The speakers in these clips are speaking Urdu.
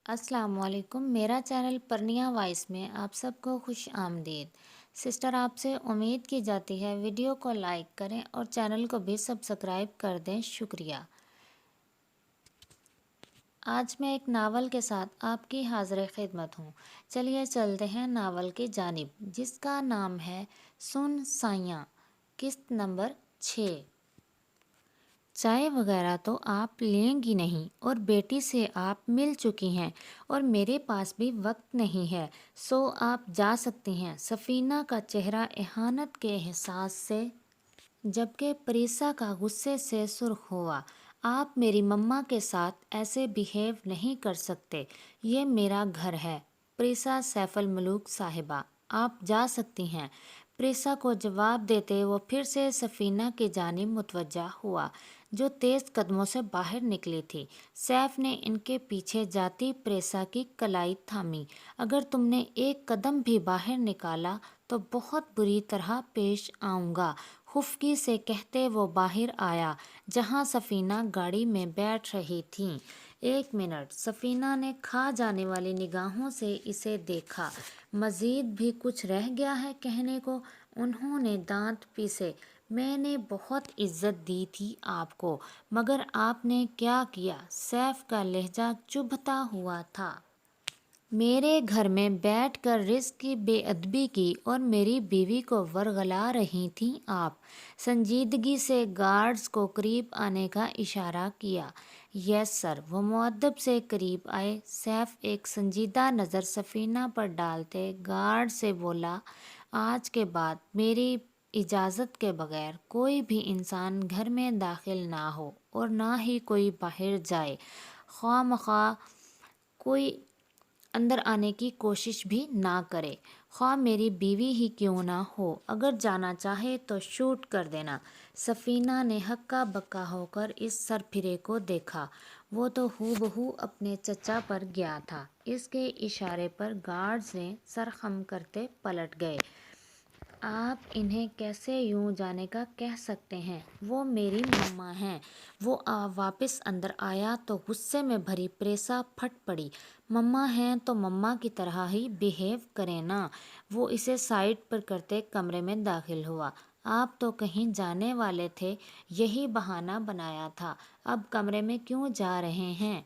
السلام علیکم، میرا چینل پرنیا وائس میں آپ سب کو خوش آمدید۔ سسٹر، آپ سے امید کی جاتی ہے ویڈیو کو لائک کریں اور چینل کو بھی سبسکرائب کر دیں، شکریہ۔ آج میں ایک ناول کے ساتھ آپ کی حاضر خدمت ہوں۔ چلیے چلتے ہیں ناول کی جانب، جس کا نام ہے سن سائیاں، قسط نمبر 6۔ چائے وغیرہ تو آپ لیں گی نہیں، اور بیٹی سے آپ مل چکی ہیں، اور میرے پاس بھی وقت نہیں ہے، سو آپ جا سکتی ہیں۔ سفینہ کا چہرہ اہانت کے احساس سے جبکہ پریسا کا غصے سے سرخ ہوا۔ آپ میری مما کے ساتھ ایسے بیہیو نہیں کر سکتے، یہ میرا گھر ہے۔ پریسا سیف الملوک صاحبہ، آپ جا سکتی ہیں۔ پریسا کو جواب دیتے وہ پھر سے سفینہ کی جانب متوجہ ہوا، جو تیز قدموں سے باہر نکلی تھی۔ سیف نے ان کے پیچھے جاتی پریسا کی کلائی تھامی۔ اگر تم نے ایک قدم بھی باہر نکالا تو بہت بری طرح پیش آؤں گا، خفگی سے کہتے وہ باہر آیا، جہاں سفینہ گاڑی میں بیٹھ رہی تھیں۔ ایک منٹ، سفینہ نے کھا جانے والی نگاہوں سے اسے دیکھا۔ مزید بھی کچھ رہ گیا ہے کہنے کو؟ انہوں نے دانت پیسے۔ میں نے بہت عزت دی تھی آپ کو، مگر آپ نے کیا کیا؟ سیف کا لہجہ چبھتا ہوا تھا۔ میرے گھر میں بیٹھ کر رزق کی بے ادبی کی اور میری بیوی کو ورغلا رہی تھیں آپ۔ سنجیدگی سے گارڈز کو قریب آنے کا اشارہ کیا۔ یس سر، وہ مؤدب سے قریب آئے۔ سیف ایک سنجیدہ نظر سفینہ پر ڈالتے گارڈ سے بولا، آج کے بعد میری اجازت کے بغیر کوئی بھی انسان گھر میں داخل نہ ہو، اور نہ ہی کوئی باہر جائے، خواہ مخواہ کوئی اندر آنے کی کوشش بھی نہ کرے، خواہ میری بیوی ہی کیوں نہ ہو۔ اگر جانا چاہے تو شوٹ کر دینا۔ سفینہ نے ہکا بکا ہو کر اس سرپھرے کو دیکھا۔ وہ تو ہو بہو اپنے چچا پر گیا تھا۔ اس کے اشارے پر گارڈز نے سر خم کرتے پلٹ گئے۔ آپ انہیں کیسے یوں جانے کا کہہ سکتے ہیں؟ وہ میری مما ہیں۔ وہ واپس اندر آیا تو غصے میں بھری پریسا پھٹ پڑی۔ مما ہیں تو مما کی طرح ہی بیہیو کریں نا۔ وہ اسے سائڈ پر کرتے کمرے میں داخل ہوا۔ آپ تو کہیں جانے والے تھے، یہی بہانہ بنایا تھا، اب کمرے میں کیوں جا رہے ہیں؟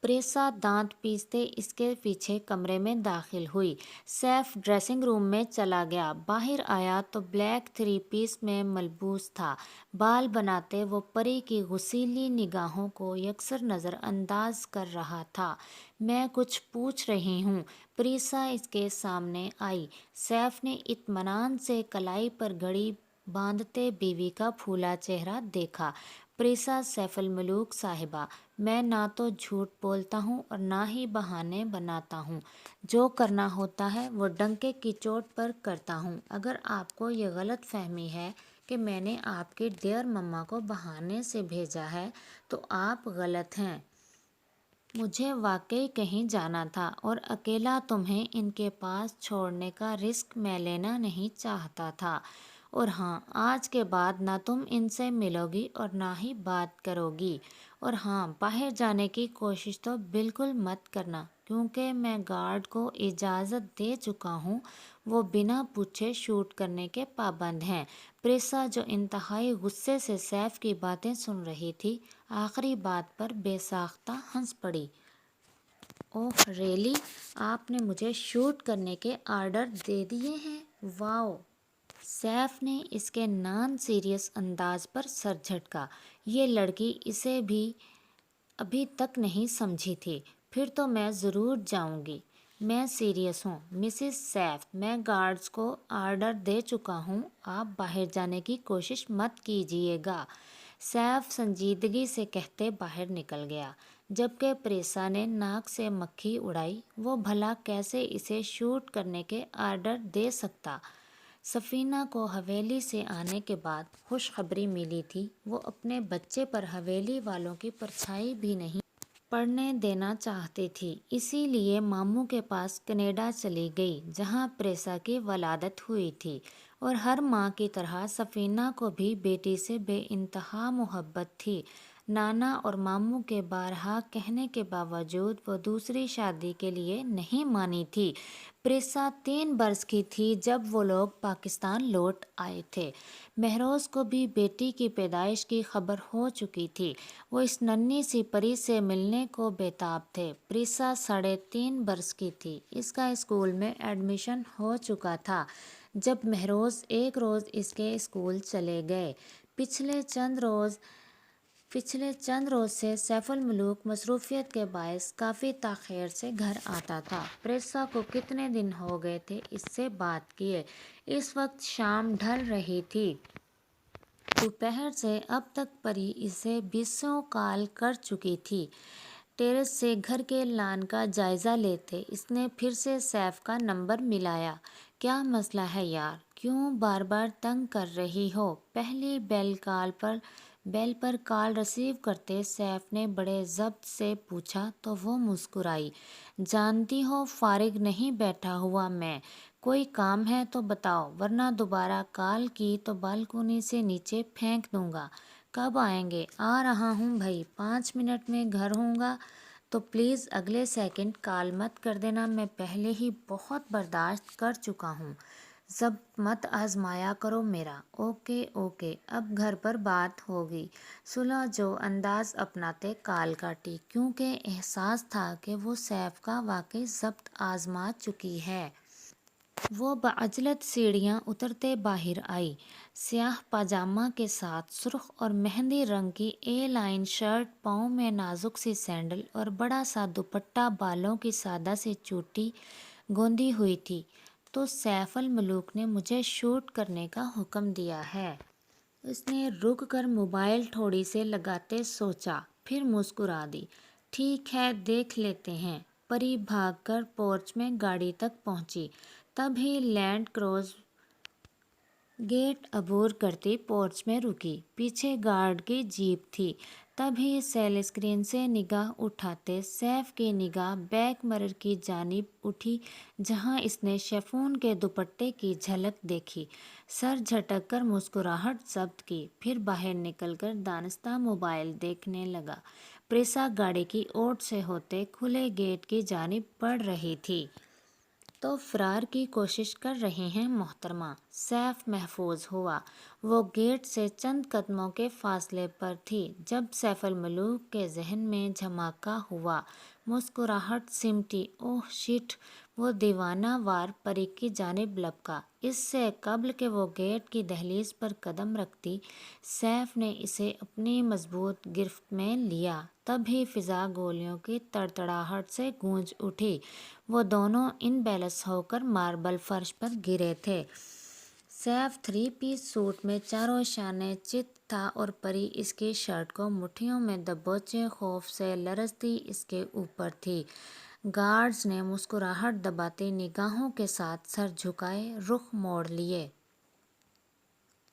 پریسا دانت پیستے اس کے پیچھے کمرے میں داخل ہوئی۔ سیف ڈریسنگ روم میں چلا گیا۔ باہر آیا تو بلیک 3 پیس میں ملبوس تھا۔ بال بناتے وہ پری کی غصیلی نگاہوں کو یکسر نظر انداز کر رہا تھا۔ میں کچھ پوچھ رہی ہوں۔ پریسا اس کے سامنے آئی۔ سیف نے اطمینان سے کلائی پر گھڑی باندھتے بیوی کا پھولا چہرہ دیکھا۔ پریسا سیف الملوک صاحبہ، میں نہ تو جھوٹ بولتا ہوں اور نہ ہی بہانے بناتا ہوں۔ جو کرنا ہوتا ہے وہ ڈنکے کی چوٹ پر کرتا ہوں۔ اگر آپ کو یہ غلط فہمی ہے کہ میں نے آپ کی ڈیئر مما کو بہانے سے بھیجا ہے تو آپ غلط ہیں۔ مجھے واقعی کہیں جانا تھا، اور اکیلا تمہیں ان کے پاس چھوڑنے کا رسک میں لینا نہیں چاہتا تھا۔ اور ہاں، آج کے بعد نہ تم ان سے ملو گی اور نہ ہی بات کرو گی۔ اور ہاں، باہر جانے کی کوشش تو بالکل مت کرنا، کیونکہ میں گارڈ کو اجازت دے چکا ہوں، وہ بنا پوچھے شوٹ کرنے کے پابند ہیں۔ پریسا، جو انتہائی غصے سے سیف کی باتیں سن رہی تھی، آخری بات پر بے ساختہ ہنس پڑی۔ اوہ ریئلی؟ آپ نے مجھے شوٹ کرنے کے آرڈر دے دیے ہیں؟ واؤ! سیف نے اس کے نان سیریس انداز پر سر جھٹکا۔ یہ لڑکی اسے بھی ابھی تک نہیں سمجھی تھی۔ پھر تو میں ضرور جاؤں گی۔ میں سیریس ہوں مسز سیف، میں گارڈز کو آرڈر دے چکا ہوں، آپ باہر جانے کی کوشش مت کیجیے گا۔ سیف سنجیدگی سے کہتے باہر نکل گیا، جبکہ پریسا نے ناک سے مکھی اڑائی۔ وہ بھلا کیسے اسے شوٹ کرنے کے آرڈر دے سکتا؟ سفینہ کو حویلی سے آنے کے بعد خوشخبری ملی تھی۔ وہ اپنے بچے پر حویلی والوں کی پرچھائی بھی نہیں پڑنے دینا چاہتی تھی، اسی لیے ماموں کے پاس کینیڈا چلی گئی، جہاں پریسا کی ولادت ہوئی تھی۔ اور ہر ماں کی طرح سفینہ کو بھی بیٹی سے بے انتہا محبت تھی۔ نانا اور ماموں کے بارہا کہنے کے باوجود وہ دوسری شادی کے لیے نہیں مانی تھی۔ پریسا 3 برس کی تھی جب وہ لوگ پاکستان لوٹ آئے تھے۔ مہروز کو بھی بیٹی کی پیدائش کی خبر ہو چکی تھی۔ وہ اس ننھی سی پری سے ملنے کو بےتاب تھے۔ پریسا 3.5 برس کی تھی۔ اس کا اسکول میں ایڈمیشن ہو چکا تھا جب مہروز ایک روز اس کے اسکول چلے گئے۔ پچھلے چند روز سے سیف الملوک مصروفیت کے باعث کافی تاخیر سے گھر آتا تھا۔ پریسا کو کتنے دن ہو گئے تھے اس سے بات کیے۔ اس وقت شام ڈھل رہی تھی۔ دوپہر سے اب تک پری اسے 20 کال کر چکی تھی۔ ٹیرس سے گھر کے لان کا جائزہ لیتے اس نے پھر سے سیف کا نمبر ملایا۔ کیا مسئلہ ہے یار؟ کیوں بار بار تنگ کر رہی ہو؟ پہلی بیل پر کال ریسیو کرتے سیف نے بڑے ضبط سے پوچھا تو وہ مسکرائی۔ جانتی ہو فارغ نہیں بیٹھا ہوا میں، کوئی کام ہے تو بتاؤ ورنہ دوبارہ کال کی تو بالکونی سے نیچے پھینک دوں گا۔ کب آئیں گے؟ آ رہا ہوں بھائی، 5 منٹ میں گھر ہوں گا تو پلیز اگلے سیکنڈ کال مت کر دینا، میں پہلے ہی بہت برداشت کر چکا ہوں، ضبط مت آزمایا کرو میرا۔ اوکے اوکے، اب گھر پر بات ہوگی۔ سلجھو انداز اپناتے کال کاٹی کیونکہ احساس تھا کہ وہ سیف کا واقعی ضبط آزما چکی ہے۔ وہ بعجلت سیڑھیاں اترتے باہر آئی، سیاہ پاجامہ کے ساتھ سرخ اور مہندی رنگ کی اے لائن شرٹ، پاؤں میں نازک سی سینڈل اور بڑا سا دوپٹہ، بالوں کی سادہ سی چوٹی گوندی ہوئی تھی۔ تو سیف الملوک نے مجھے شوٹ کرنے کا حکم دیا ہے؟ اس نے رک کر موبائل تھوڑی سے لگاتے سوچا، پھر مسکرا دی۔ ٹھیک ہے دیکھ لیتے ہیں۔ پری بھاگ کر پورچ میں گاڑی تک پہنچی، تبھی لینڈ کروز گیٹ عبور کرتی پورچ میں رکی۔ پیچھے گارڈ کی جیپ تھی۔ تبھی سیل اسکرین سے نگاہ اٹھاتے سیف کی نگاہ بیک مرر کی جانب اٹھی جہاں اس نے شیفون کے دوپٹے کی جھلک دیکھی۔ سر جھٹک کر مسکراہٹ ضبط کی، پھر باہر نکل کر دانستہ موبائل دیکھنے لگا۔ پریسا گاڑی کی اوٹ سے ہوتے کھلے گیٹ کی جانب بڑھ رہی تھی۔ تو فرار کی کوشش کر رہی ہیں محترمہ۔ سیف محفوظ ہوا۔ وہ گیٹ سے چند قدموں کے فاصلے پر تھی جب سیف الملوک کے ذہن میں دھماکہ ہوا۔ مسکراہٹ سمٹی۔ اوہ شٹ! وہ دیوانہ وار پری کی جانب لپکا۔ اس سے قبل کہ وہ گیٹ کی دہلیز پر قدم رکھتی، سیف نے اسے اپنی مضبوط گرفت میں لیا۔ تبھی فضا گولیوں کی تڑتڑاہٹ سے گونج اٹھی۔ وہ دونوں ان بیلنس ہو کر ماربل فرش پر گرے تھے۔ سیف 3 پیس سوٹ میں چاروں شانے چت تھا اور پری اس کی شرٹ کو مٹھیوں میں دبوچے خوف سے لرزتی اس کے اوپر تھی۔ گارڈز نے مسکراہٹ دباتی نگاہوں کے ساتھ سر جھکائے رخ موڑ لیے۔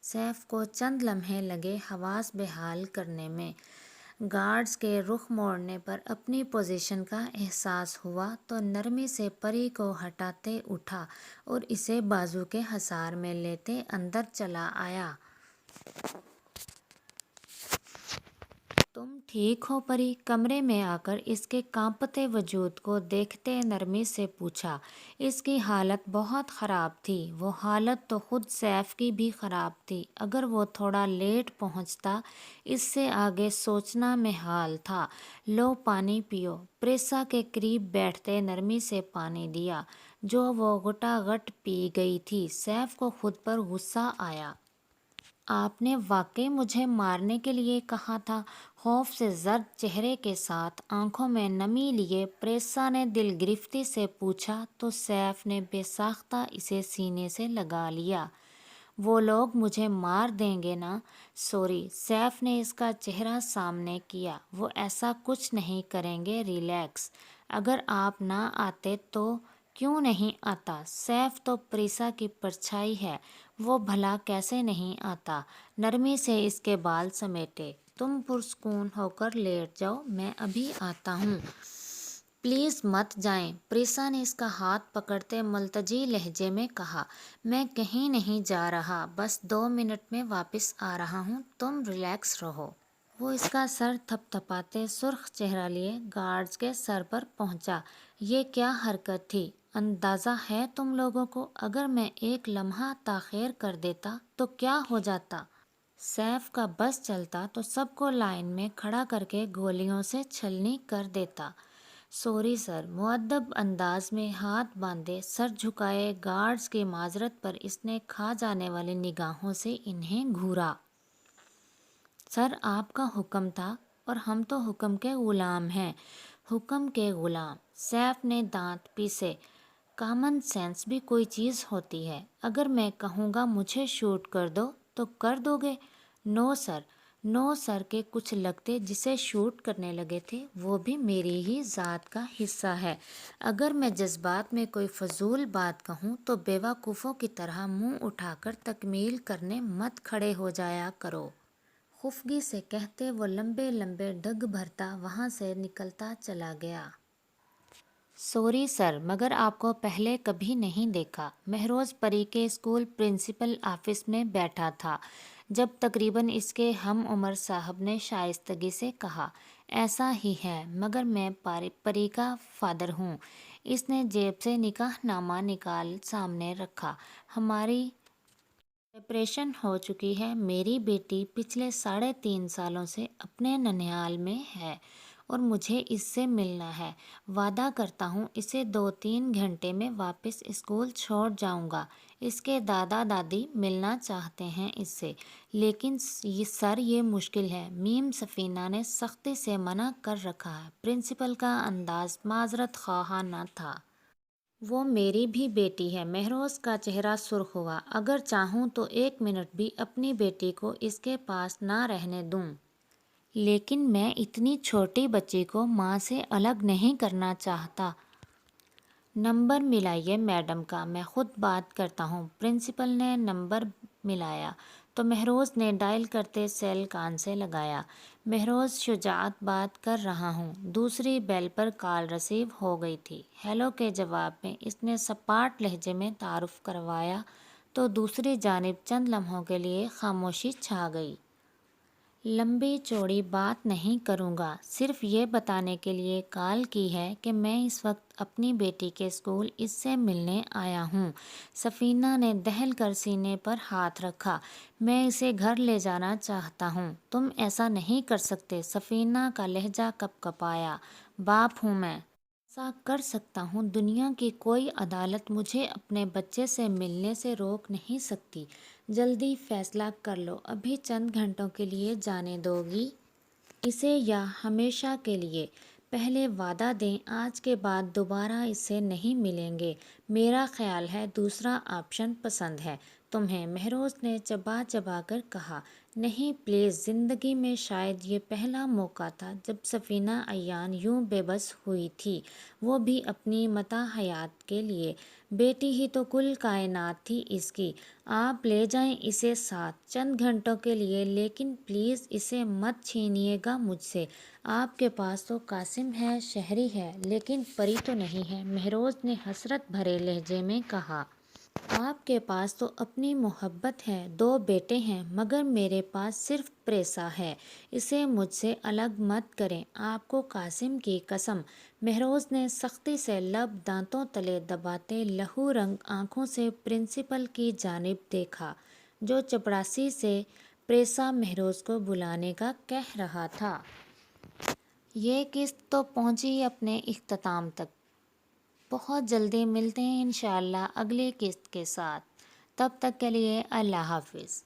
سیف کو چند لمحے لگے حواس بحال کرنے میں۔ گارڈز کے رخ موڑنے پر اپنی پوزیشن کا احساس ہوا تو نرمی سے پری کو ہٹاتے اٹھا اور اسے بازو کے حصار میں لیتے اندر چلا آیا۔ تم ٹھیک ہو پری؟ کمرے میں آ کر اس کے کانپتے وجود کو دیکھتے نرمی سے پوچھا۔ اس کی حالت بہت خراب تھی۔ وہ حالت تو خود سیف کی بھی خراب تھی۔ اگر وہ تھوڑا لیٹ پہنچتا اس سے آگے سوچنا محال تھا۔ لو پانی پیو۔ پریسا کے قریب بیٹھتے نرمی سے پانی دیا جو وہ گھٹا گھٹ پی گئی تھی۔ سیف کو خود پر غصہ آیا۔ آپ نے واقعی مجھے مارنے کے لیے کہا تھا؟ خوف سے زرد چہرے کے ساتھ آنکھوں میں نمی لیے پریسا نے دل گرفتی سے پوچھا تو سیف نے بے ساختہ اسے سینے سے لگا لیا۔ وہ لوگ مجھے مار دیں گے نا؟ سوری۔ سیف نے اس کا چہرہ سامنے کیا۔ وہ ایسا کچھ نہیں کریں گے، ریلیکس۔ اگر آپ نہ آتے تو؟ کیوں نہیں آتا؟ سیف تو پریسا کی پرچھائی ہے، وہ بھلا کیسے نہیں آتا؟ نرمی سے اس کے بال سمیٹے۔ تم پرسکون ہو کر لیٹ جاؤ، میں ابھی آتا ہوں۔ پلیز مت جائیں۔ پریسا نے اس کا ہاتھ پکڑتے ملتجی لہجے میں کہا۔ میں کہیں نہیں جا رہا، بس 2 منٹ میں واپس آ رہا ہوں، تم ریلیکس رہو۔ وہ اس کا سر تھپ تھپاتے سرخ چہرہ لیے گارڈز کے سر پر پہنچا۔ یہ کیا حرکت تھی؟ اندازہ ہے تم لوگوں کو اگر میں ایک لمحہ تاخیر کر دیتا تو کیا ہو جاتا؟ سیف کا بس چلتا تو سب کو لائن میں کھڑا کر کے گولیوں سے چھلنی کر دیتا۔ سوری سر، مؤدب انداز میں ہاتھ باندھے سر جھکائے گارڈز کی معذرت پر اس نے کھا جانے والی نگاہوں سے انہیں گھورا۔ سر آپ کا حکم تھا اور ہم تو حکم کے غلام ہیں۔ حکم کے غلام؟ سیف نے دانت پیسے۔ کامن سینس بھی کوئی چیز ہوتی ہے۔ اگر میں کہوں گا مجھے شوٹ کر دو تو کر دو گے؟ نو سر۔ نو سر کے کچھ لگتے جسے شوٹ کرنے لگے تھے وہ بھی میری ہی ذات کا حصہ ہے۔ اگر میں جذبات میں کوئی فضول بات کہوں تو بیوقوفوں کی طرح منہ اٹھا کر تکمیل کرنے مت کھڑے ہو جایا کرو۔ خفگی سے کہتے وہ لمبے لمبے ڈگ بھرتا وہاں سے نکلتا چلا گیا۔ سوری سر، مگر آپ کو پہلے کبھی نہیں دیکھا۔ مہروز پری کے اسکول پرنسپل آفس میں بیٹھا تھا جب تقریباً اس کے ہم عمر صاحب نے شائستگی سے کہا، ایسا ہی ہے مگر میں پری کا فادر ہوں۔ اس نے جیب سے نکاح نامہ نکال سامنے رکھا۔ ہماری سپریشن ہو چکی ہے۔ میری بیٹی پچھلے 3.5 سالوں سے اپنے ننھیال میں ہے اور مجھے اس سے ملنا ہے۔ وعدہ کرتا ہوں اسے 2-3 گھنٹے میں واپس اسکول چھوڑ جاؤں گا۔ اس کے دادا دادی ملنا چاہتے ہیں اس سے، لیکن سر یہ مشکل ہے۔ میم سفینہ نے سختی سے منع کر رکھا ہے۔ پرنسپل کا انداز معذرت خواہانہ تھا۔ وہ میری بھی بیٹی ہے۔ مہروز کا چہرہ سرخ ہوا۔ اگر چاہوں تو 1 منٹ بھی اپنی بیٹی کو اس کے پاس نہ رہنے دوں، لیکن میں اتنی چھوٹی بچی کو ماں سے الگ نہیں کرنا چاہتا۔ نمبر ملائیے میڈم کا، میں خود بات کرتا ہوں۔ پرنسپل نے نمبر ملایا تو مہروز نے ڈائل کرتے سیل کان سے لگایا۔ مہروز شجاعت بات کر رہا ہوں۔ دوسری بیل پر کال رسیو ہو گئی تھی۔ ہیلو کے جواب میں اس نے سپاٹ لہجے میں تعارف کروایا تو دوسری جانب چند لمحوں کے لیے خاموشی چھا گئی۔ لمبی چوڑی بات نہیں کروں گا، صرف یہ بتانے کے لیے کال کی ہے کہ میں اس وقت اپنی بیٹی کے اسکول اس سے ملنے آیا ہوں۔ سفینہ نے دہل کر سینے پر ہاتھ رکھا۔ میں اسے گھر لے جانا چاہتا ہوں۔ تم ایسا نہیں کر سکتے۔ سفینہ کا لہجہ کپکپایا۔ باپ ہوں میں، ایسا کر سکتا ہوں۔ دنیا کی کوئی عدالت مجھے اپنے بچے سے ملنے سے روک نہیں سکتی۔ جلدی فیصلہ کر لو، ابھی چند گھنٹوں کے لیے جانے دو گی اسے یا ہمیشہ کے لیے؟ پہلے وعدہ دیں آج کے بعد دوبارہ اس سے نہیں ملیں گے۔ میرا خیال ہے دوسرا آپشن پسند ہے تمہیں، مہروز نے چبا چبا کر کہا۔ نہیں پلیز، زندگی میں شاید یہ پہلا موقع تھا جب سفینہ ایان یوں بے بس ہوئی تھی، وہ بھی اپنی متاع حیات کے لیے۔ بیٹی ہی تو کل کائنات تھی اس کی۔ آپ لے جائیں اسے ساتھ چند گھنٹوں کے لیے، لیکن پلیز اسے مت چھینیے گا مجھ سے۔ آپ کے پاس تو قاسم ہے، شہری ہے، لیکن پری تو نہیں ہے، مہروز نے حسرت بھرے لہجے میں کہا۔ آپ کے پاس تو اپنی محبت ہے، 2 بیٹے ہیں، مگر میرے پاس صرف پریسا ہے۔ اسے مجھ سے الگ مت کریں، آپ کو قاسم کی قسم۔ مہروز نے سختی سے لب دانتوں تلے دباتے لہو رنگ آنکھوں سے پرنسپل کی جانب دیکھا، جو چپڑاسی سے پریسا مہروز کو بلانے کا کہہ رہا تھا۔ یہ قسط تو پہنچی اپنے اختتام تک۔ بہت جلدی ملتے ہیں انشاءاللہ اگلی قسط کے ساتھ۔ تب تک کے لیے اللہ حافظ۔